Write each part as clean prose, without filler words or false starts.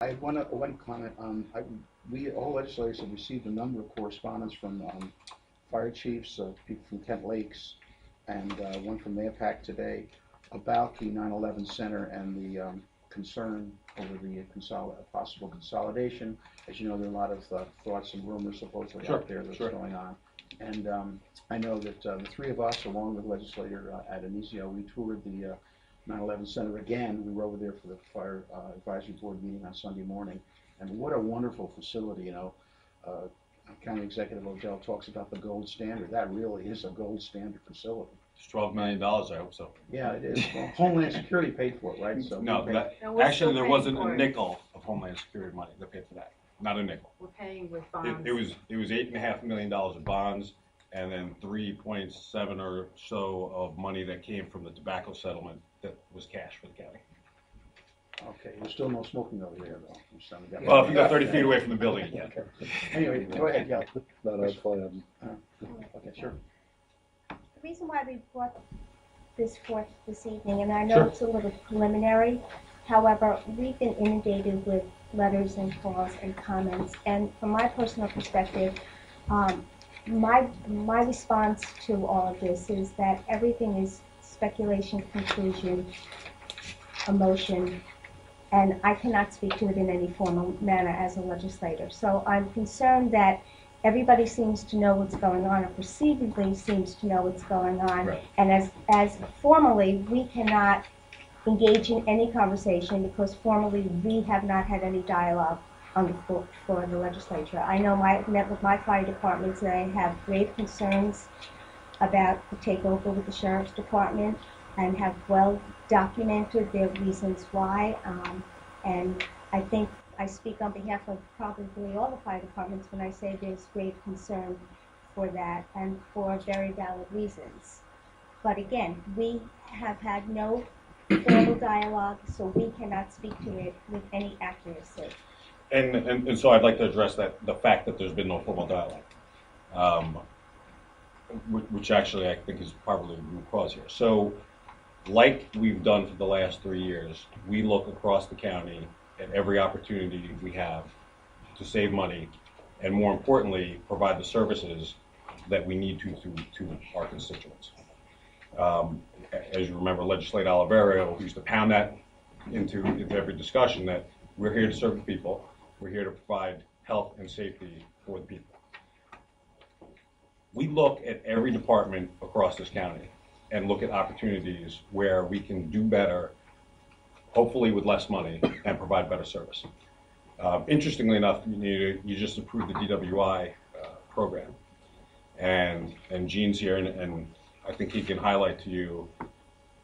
I have one comment. We, all legislators have received a number of correspondence from fire chiefs, people from Kent Lakes, and one from MAPAC today about the 9/11 Center and the concern over the possible consolidation. As you know, there are a lot of thoughts and rumors supposedly Sure, out there that's sure. going on. And I know that the three of us, along with legislator Adonisio, we toured the 9/11 Center again. We were over there for the Fire Advisory Board meeting on Sunday morning. And what a wonderful facility, you know. Uh, County Executive Odell talks about the gold standard. That really is a gold standard facility. It's $12 million, I hope so. Yeah, it is. Well, Homeland Security paid for it, right? So No, we that, No, we're actually, still there paying wasn't for a it. nickel of Homeland Security money that paid for that. Not a nickel. We're paying with It, bonds. it was $8.5 million of bonds, and then 3.7 or so of money that came from the tobacco settlement that was cash for the county. Okay, there's still no smoking over there, though. Well, if you go 30 feet away from the building, you can. Anyway, go ahead, yeah. No, that's fine. Okay, sure. The reason why we brought this forth this evening, and I know Sure. it's a little preliminary, however, we've been inundated with letters and calls and comments, and from my personal perspective, my response to all of this is that everything is speculation, conclusion, emotion, and I cannot speak to it in any formal manner as a legislator. So I'm concerned that everybody seems to know what's going on, or perceivably seems to know what's going on. Right. And as formally, we cannot engage in any conversation because formally we have not had any dialogue on the floor of the legislature. I know I met with my fire departments, and I have grave concerns about the takeover with the sheriff's department, and have well documented their reasons why. And I think I speak on behalf of probably all the fire departments when I say there's grave concern for that, and for very valid reasons. But again, we have had no formal dialogue, so we cannot speak to it with any accuracy. And so I'd like to address the fact that there's been no formal dialogue, which actually I think is probably the root cause here. So, like we've done for the last 3 years, we look across the county at every opportunity we have to save money, and more importantly, provide the services that we need to our constituents. As you remember, Legislator Oliverio used to pound that into every discussion that we're here to serve the people, we're here to provide health and safety for the people. We look at every department across this county and look at opportunities where we can do better, hopefully with less money, and provide better service. Interestingly enough, you just approved the DWI program, and Gene's here, and I think he can highlight to you,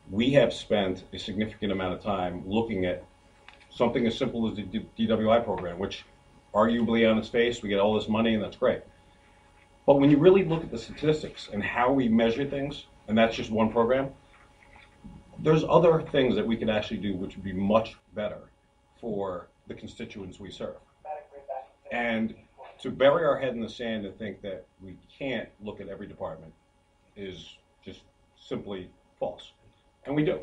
we have spent a significant amount of time looking at something as simple as the DWI program, which arguably on its face, we get all this money and that's great. But when you really look at the statistics and how we measure things, and that's just one program, there's other things that we could actually do which would be much better for the constituents we serve. And to bury our head in the sand and think that we can't look at every department is just simply false. And we do.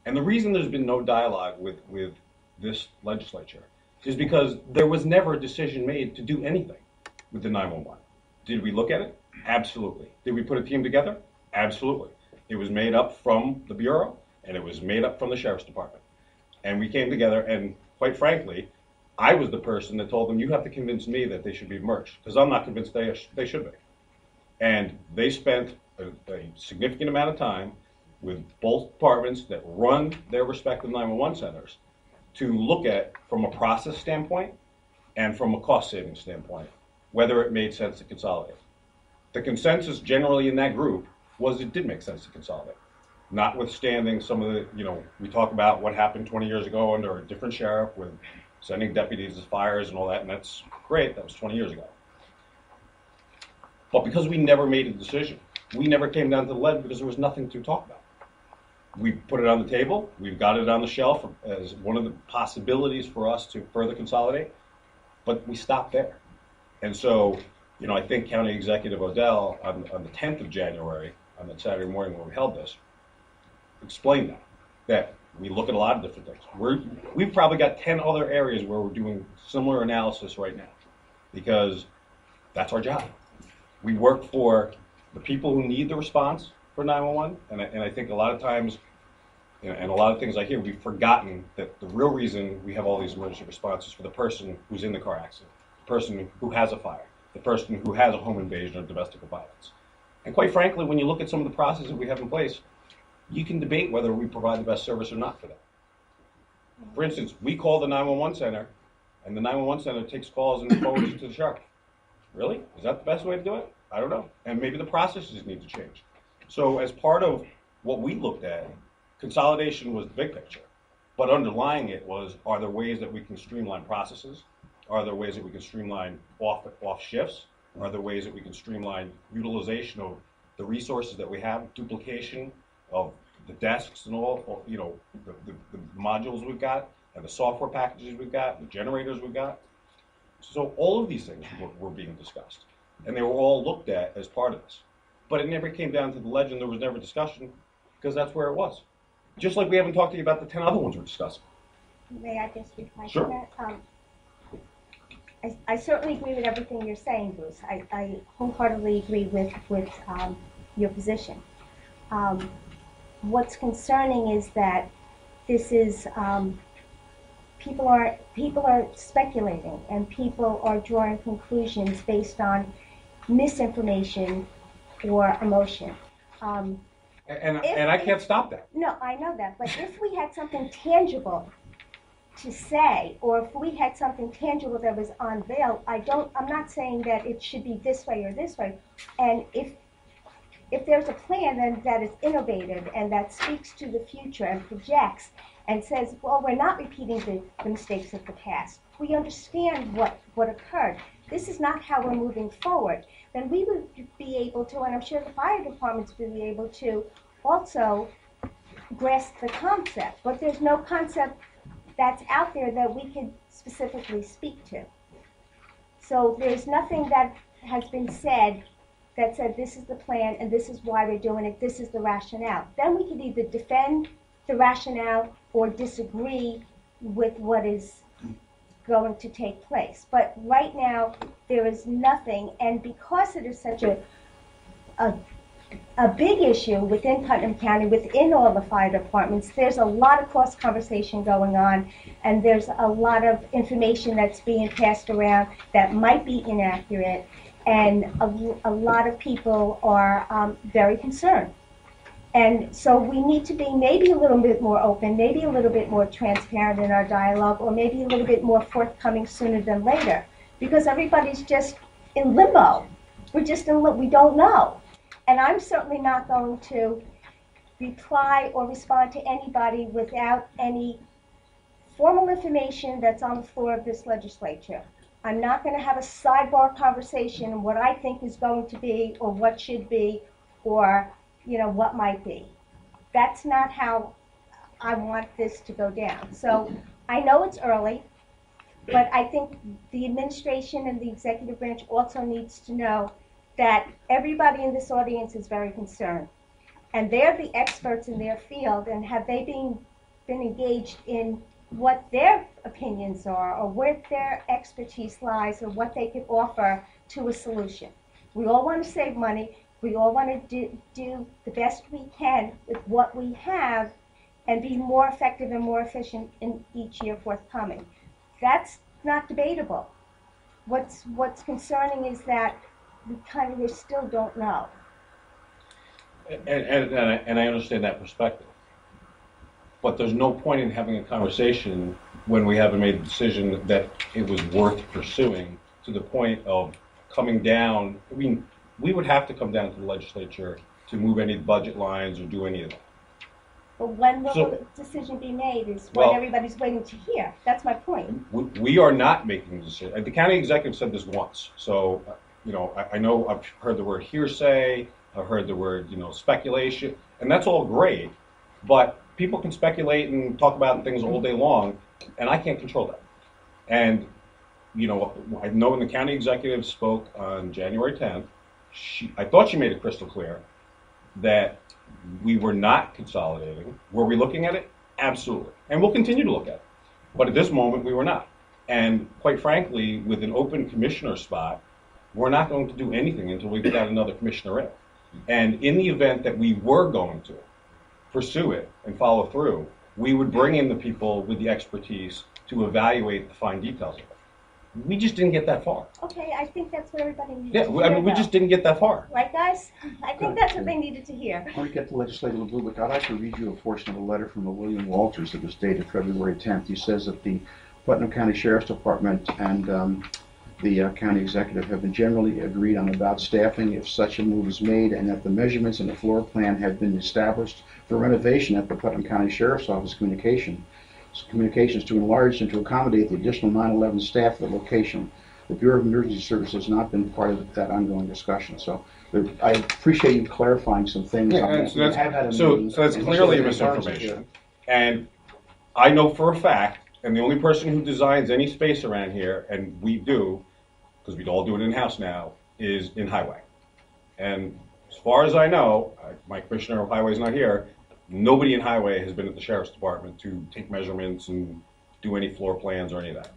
And the reason there's been no dialogue with this legislature is because there was never a decision made to do anything with the 911. Did we look at it? Absolutely. Did we put a team together? Absolutely. It was made up from the Bureau, and it was made up from the Sheriff's Department. And we came together, and quite frankly, I was the person that told them, you have to convince me that they should be merged, because I'm not convinced they should be. And they spent a significant amount of time with both departments that run their respective 911 centers to look at, from a process standpoint and from a cost-saving standpoint, whether it made sense to consolidate. The consensus generally in that group was it did make sense to consolidate. Notwithstanding some of the, we talk about what happened 20 years ago under a different sheriff with sending deputies to fires and all that, and that's great, that was 20 years ago. But because we never made a decision, we never came down to the lead because there was nothing to talk about. We put it on the table, we've got it on the shelf as one of the possibilities for us to further consolidate, but we stopped there. And so, I think County Executive Odell on the 10th of January, on that Saturday morning when we held this, explained that We look at a lot of different things. We've probably got 10 other areas where we're doing similar analysis right now because that's our job. We work for the people who need the response for 911, and I think a lot of times, and a lot of things I hear, we've forgotten that the real reason we have all these emergency responses for the person who's in the car accident, the person who has a fire, the person who has a home invasion or domestic violence. And quite frankly, when you look at some of the processes we have in place, you can debate whether we provide the best service or not for them. For instance, we call the 911 center, and the 911 center takes calls and forwards it to the sheriff. Really? Is that the best way to do it? I don't know. And maybe the processes need to change. So as part of what we looked at, consolidation was the big picture. But underlying it was, are there ways that we can streamline processes? Are there ways that we can streamline off shifts? Are there ways that we can streamline utilization of the resources that we have, duplication of the desks and all, the modules we've got, and the software packages we've got, the generators we've got. So all of these things were being discussed, and they were all looked at as part of this. But it never came down to the legend. There was never discussion because that's where it was. Just like we haven't talked to you about the 10 other ones we're discussing. May I just reply Sure. to that? I certainly agree with everything you're saying, Bruce. I wholeheartedly agree with your position. What's concerning is that this is people are speculating and people are drawing conclusions based on misinformation or emotion. And I can't stop that. No, I know that. But if we had something tangible to say, or if we had something tangible that was unveiled, I'm not saying that it should be this way or this way. And if there's a plan then that is innovative and that speaks to the future and projects and says, well, we're not repeating the mistakes of the past. We understand what occurred. This is not how we're moving forward. Then we would be able to, and I'm sure the fire departments would be able to also grasp the concept. But there's no concept that's out there that we could specifically speak to. So there's nothing that has been said that said this is the plan and this is why we're doing it, this is the rationale. Then we could either defend the rationale or disagree with what is going to take place. But right now, there is nothing, and because it is such a big issue within Putnam County, within all the fire departments, there's a lot of cross conversation going on, and there's a lot of information that's being passed around that might be inaccurate, and a lot of people are very concerned. And so we need to be maybe a little bit more open, maybe a little bit more transparent in our dialogue, or maybe a little bit more forthcoming sooner than later, because everybody's just in limbo. We're just in limbo. We don't know. And I'm certainly not going to reply or respond to anybody without any formal information that's on the floor of this legislature. I'm not going to have a sidebar conversation on what I think is going to be or what should be or what might be. That's not how I want this to go down. So I know it's early, but I think the administration and the executive branch also needs to know that everybody in this audience is very concerned. And they're the experts in their field, and have they been engaged in what their opinions are or where their expertise lies or what they could offer to a solution. We all want to save money. We all want to do the best we can with what we have and be more effective and more efficient in each year forthcoming. That's not debatable. What's concerning is that we still don't know. And I understand that perspective. But there's no point in having a conversation when we haven't made a decision that it was worth pursuing to the point of coming down. I mean, we would have to come down to the legislature to move any budget lines or do any of that. But when will the decision be made is what everybody's waiting to hear. That's my point. We are not making the decision. The county executive said this once. So, I know I've heard the word hearsay, I've heard the word, speculation, and that's all great, but people can speculate and talk about things all day long, and I can't control that. And, I know when the county executive spoke on January 10th, I thought she made it crystal clear that we were not consolidating. Were we looking at it? Absolutely. And we'll continue to look at it. But at this moment, we were not. And quite frankly, with an open commissioner spot, we're not going to do anything until we've got another commissioner in. And in the event that we were going to pursue it and follow through, we would bring in the people with the expertise to evaluate the fine details of it. We just didn't get that far. Okay, I think that's what everybody needs Yeah, to hear. I mean, we though. just didn't get that far. Right, guys? I think that's what they needed to hear. Before we get to Legislator LeBovic, I'd like to read you a portion of a letter from William Walters that was dated February 10th. He says that the Putnam County Sheriff's Department and the county executive have been generally agreed on about staffing if such a move is made, and that the measurements in the floor plan have been established for renovation at the Putnam County Sheriff's Office communications to enlarge and to accommodate the additional 9/11 staff at the location. The Bureau of Emergency Services has not been part of that ongoing discussion. So I appreciate you clarifying some things Yeah, on and that. so We that's- have had a so meeting, that's and clearly so a in terms of misinformation. And I know for a fact, and the only person who designs any space around here, and we do, because we all do it in-house now, is in highway. And as far as I know, my commissioner of highway is not here, nobody in highway has been at the sheriff's department to take measurements and do any floor plans or any of that.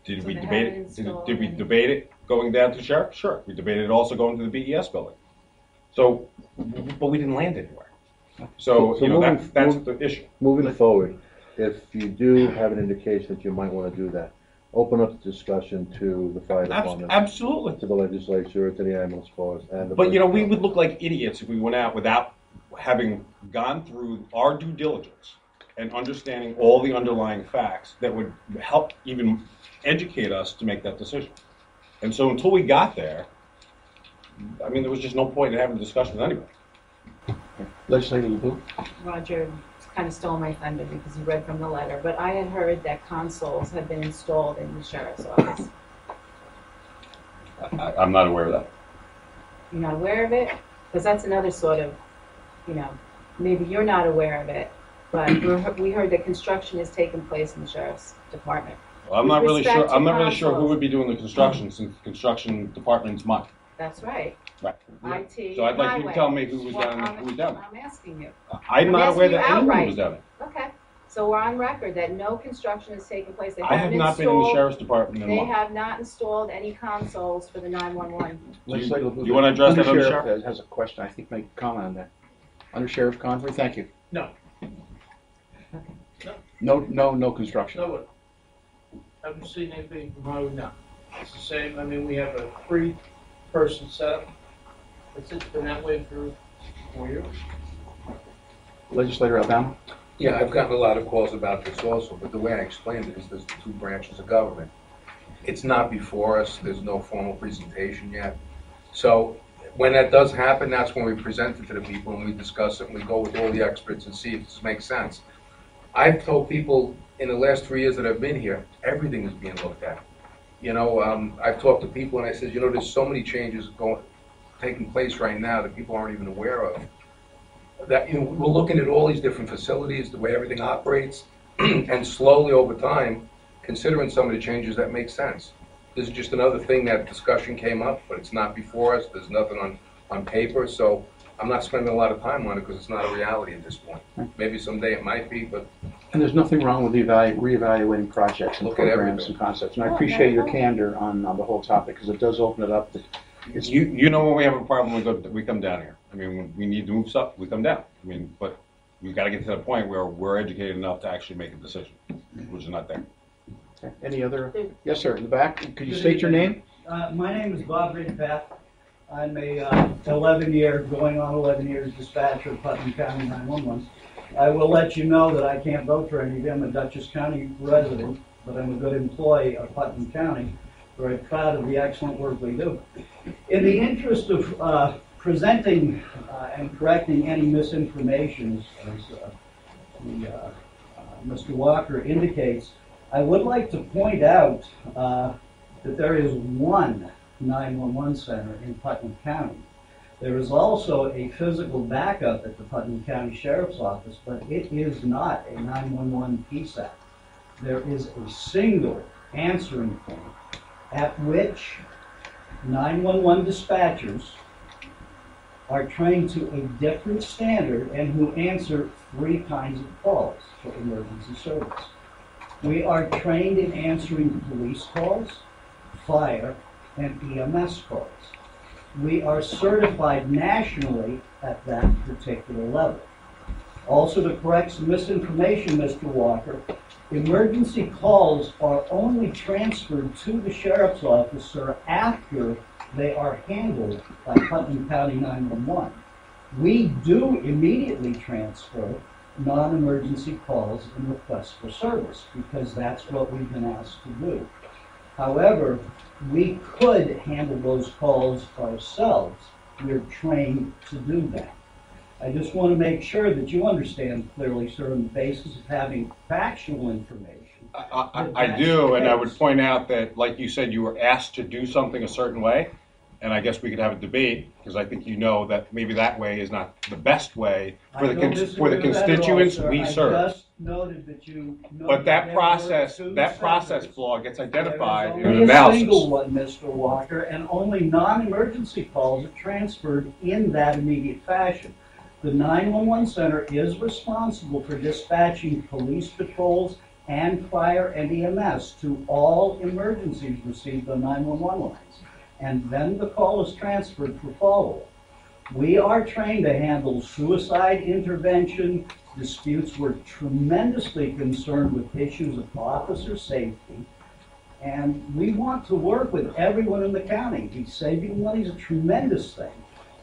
Did So we they debate haven't it? Did installed we any- debate it going down to sheriff? Sure. We debated it also going to the BES building. So, but we didn't land anywhere. So, So you know, moving- that's the issue. Moving forward, if you do have an indication that you might want to do that, open up the discussion to the fire department, Absolutely. to the legislature, to the ambulance force, and the. But, you know, we would look like idiots if we went out without having gone through our due diligence and understanding all the underlying facts that would help even educate us to make that decision. And so until we got there, I mean, there was just no point in having a discussion with anybody. Legislator LeBovic. Roger kind of stole my thunder because he read from the letter, but I had heard that consoles had been installed in the sheriff's office. I'm not aware of that. You're not aware of it? Because that's another sort of, you know, maybe you're not aware of it, but we heard that construction is taking place in the sheriff's department. Well, I'm not really respect sure. to I'm not really sure who consoles. would be doing the construction, since the construction department's mine. That's right. Right. IT, So I'd like you to highway. tell me who was Well, down, who was down there. I'm asking you. I'm not asking aware you that anyone outright. was down there. Okay, so we're on record that no construction is taking place. They I have haven't not been in the installed- sheriff's department in a They month. have not installed any consoles for the 911. Legislator LeBovic. you wanna address that, Undersheriff Undersheriff? has a question, I think, make a comment on that. Undersheriff Convery, thank you. No. No construction. No, haven't seen anything from Highway now. It's the same, I mean, we have a 3-person setup. It's been that way for 4 years. Legislator Albano. Yeah, I've gotten a lot of calls about this also, but the way I explained it is there's 2 branches of government. It's not before us, there's no formal presentation yet. So when that does happen, that's when we present it to the people and we discuss it and we go with all the experts and see if this makes sense. I've told people in the last 3 years that I've been here, everything is being looked at. You know, I've talked to people and I said, you know, there's so many changes taking place right now that people aren't even aware of. That, you know, we're looking at all these different facilities, the way everything operates, and slowly over time, considering some of the changes that make sense. This is just another thing that discussion came up, but it's not before us. There's nothing on paper, so I'm not spending a lot of time on it because it's not a reality at this point. Maybe someday it might be, but And there's nothing wrong with reevaluating projects and Look at programs everything. and concepts. And I appreciate your candor on the whole topic, because it does open it up. You know when we have a problem, we come down here. I mean, when we need to move stuff, we come down. I mean, but we've got to get to the point where we're educated enough to actually make a decision, which is not there. Okay. Any other? Yes, sir, in the back. Could you state your name? My name is Bob Ridpath. I'm a 11 years dispatcher of Putnam County 911. I will let you know that I can't vote for any of them. I'm a Dutchess County resident, but I'm a good employee of Putnam County. Very proud of the excellent work we do. In the interest of presenting and correcting any misinformation, as Mr. Walker indicates, I would like to point out that there is one 911 center in Putnam County. There is also a physical backup at the Putnam County Sheriff's Office, but it is not a 911 PSAP. There is a single answering point at which 911 dispatchers are trained to a different standard and who answer 3 kinds of calls for emergency service. We are trained in answering police calls, fire, and EMS calls. We are certified nationally at that particular level. Also, to correct some misinformation, Mr. Walker, emergency calls are only transferred to the sheriff's office, sir, after they are handled by Putnam County 911. We do immediately transfer non-emergency calls and requests for service because that's what we've been asked to do. However, we could handle those calls ourselves. We're trained to do that. I just want to make sure that you understand clearly, sir, on the basis of having factual information. I do, and I would point out that, like you said, you were asked to do something a certain way, and I guess we could have a debate, because I think you know that maybe that way is not the best way for the constituents we serve. I just noted that you. But that process flaw gets identified in an Only a analysis. single one, Mr. Walker, and only non-emergency calls are transferred in that immediate fashion. The 911 center is responsible for dispatching police patrols and fire and EMS to all emergencies received on 911 lines. And then the call is transferred for follow-up. We are trained to handle suicide intervention disputes. We're tremendously concerned with issues of officer safety. And we want to work with everyone in the county. Saving money is a tremendous thing.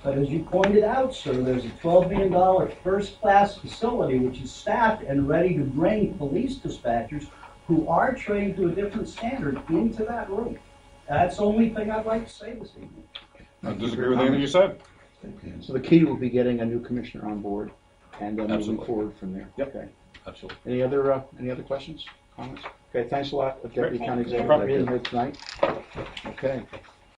But as you pointed out, sir, there's a $12 million first-class facility which is staffed and ready to bring police dispatchers who are trained to a different standard into that room. That's the only thing I'd like to say this evening. I disagree with anything you said. So the key will be getting a new commissioner on board and then moving Absolutely. forward from there. Yep. Okay. Absolutely. Any other questions, comments? Okay, thanks a lot, Deputy Great. County Executive, No for being here tonight. Okay.